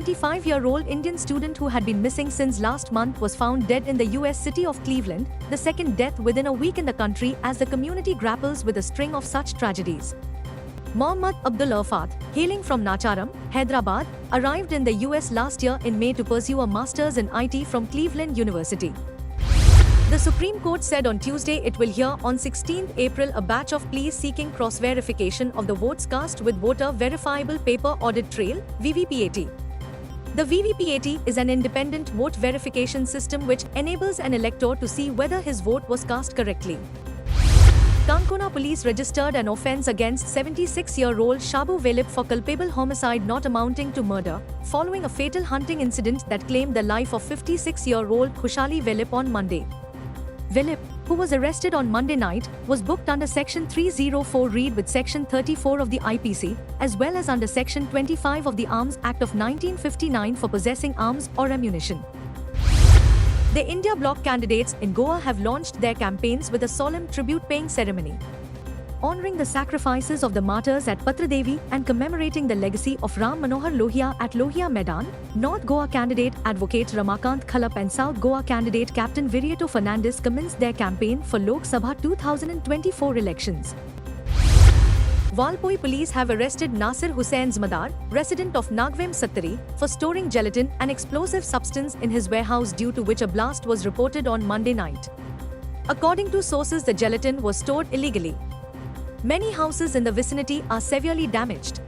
25-year-old Indian student who had been missing since last month was found dead in the US city of Cleveland, the second death within a week in the country as the community grapples with a string of such tragedies. Mohammad Abdul Arfat, hailing from Nacharam, Hyderabad, arrived in the US last year in May to pursue a master's in IT from Cleveland University. The Supreme Court said on Tuesday it will hear on 16 April a batch of pleas seeking cross-verification of the votes cast with Voter Verifiable Paper Audit Trail (VVPAT). The VVPAT is an independent vote verification system which enables an elector to see whether his vote was cast correctly. Kankona police registered an offence against 76-year-old Shabu Velip for culpable homicide not amounting to murder, following a fatal hunting incident that claimed the life of 56-year-old Khushali Velip on Monday. Velip, who was arrested on Monday night, was booked under Section 304 read with Section 34 of the IPC, as well as under Section 25 of the Arms Act of 1959 for possessing arms or ammunition. The India Bloc candidates in Goa have launched their campaigns with a solemn tribute-paying ceremony, honouring the sacrifices of the martyrs at Patradevi and commemorating the legacy of Ram Manohar Lohia at Lohia Maidan. North Goa candidate Advocate Ramakant Khalap and South Goa candidate Captain Virieto Fernandes commenced their campaign for Lok Sabha 2024 elections. Valpoi police have arrested Nasir Hussain Zmadar, resident of Nagvem Sattari, for storing gelatin, an explosive substance, in his warehouse due to which a blast was reported on Monday night. According to sources, the gelatin was stored illegally. Many houses in the vicinity are severely damaged.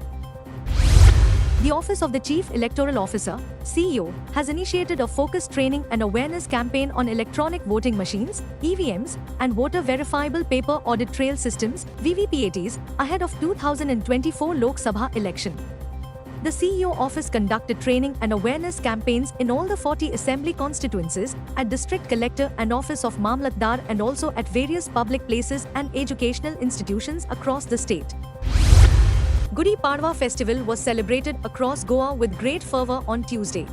The Office of the Chief Electoral Officer, CEO, has initiated a focused training and awareness campaign on electronic voting machines, EVMs, and voter verifiable paper audit trail systems, VVPATs, ahead of 2024 Lok Sabha election. The CEO office conducted training and awareness campaigns in all the 40 assembly constituencies, at district collector and office of Mamlatdar, and also at various public places and educational institutions across the state. Gudi Padwa festival was celebrated across Goa with great fervour on Tuesday.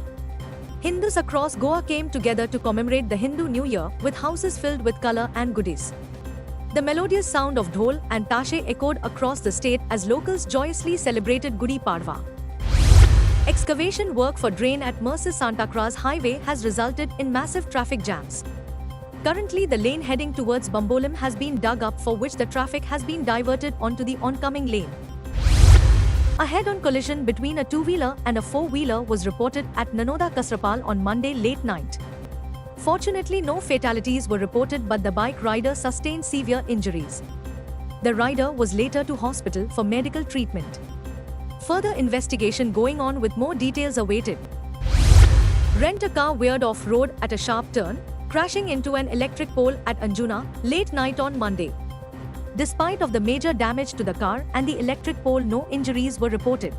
Hindus across Goa came together to commemorate the Hindu New Year with houses filled with colour and goodies. The melodious sound of dhol and tashe echoed across the state as locals joyously celebrated Gudi Padwa. Excavation work for drain at Merces Santa Cruz Highway has resulted in massive traffic jams. Currently, the lane heading towards Bambolim has been dug up, for which the traffic has been diverted onto the oncoming lane. A head-on collision between a two-wheeler and a four-wheeler was reported at Nanoda Kasrapal on Monday late night. Fortunately, no fatalities were reported, but the bike rider sustained severe injuries. The rider was later to hospital for medical treatment. Further investigation going on with more details awaited. Rent-a-car veered off-road at a sharp turn, crashing into an electric pole at Anjuna late night on Monday. Despite of the major damage to the car and the electric pole, no injuries were reported.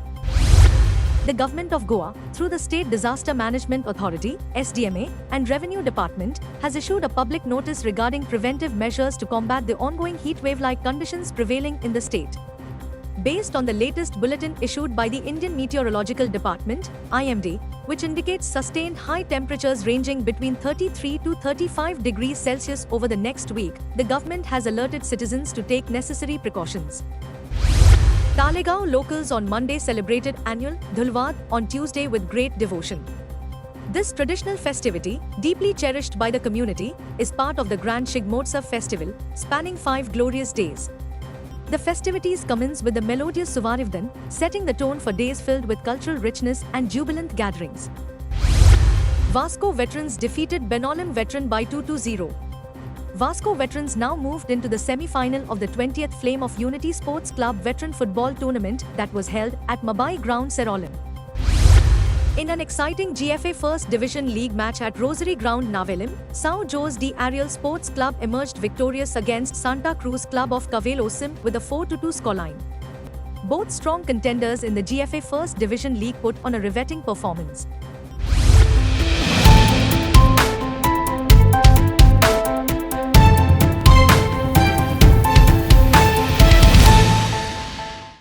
The Government of Goa, through the State Disaster Management Authority (SDMA) and Revenue Department, has issued a public notice regarding preventive measures to combat the ongoing heatwave-like conditions prevailing in the state. Based on the latest bulletin issued by the Indian Meteorological Department (IMD), which indicates sustained high temperatures ranging between 33 to 35 degrees Celsius over the next week, the government has alerted citizens to take necessary precautions. Talegaon locals on Monday celebrated annual Dhulwad on Tuesday with great devotion. This traditional festivity, deeply cherished by the community, is part of the Grand Shigmotsav festival, spanning 5 glorious days. The festivities commence with the melodious Suvarivdan, setting the tone for days filled with cultural richness and jubilant gatherings. Vasco veterans defeated Benolim veteran by 2-0. Vasco veterans now moved into the semi-final of the 20th Flame of Unity Sports Club veteran football tournament that was held at Mabai Ground, Serolim. In an exciting GFA First Division League match at Rosary Ground, Navelim, São Jose de Ariel Sports Club emerged victorious against Santa Cruz Club of Cavelosim with a 4-2 scoreline. Both strong contenders in the GFA First Division League put on a riveting performance.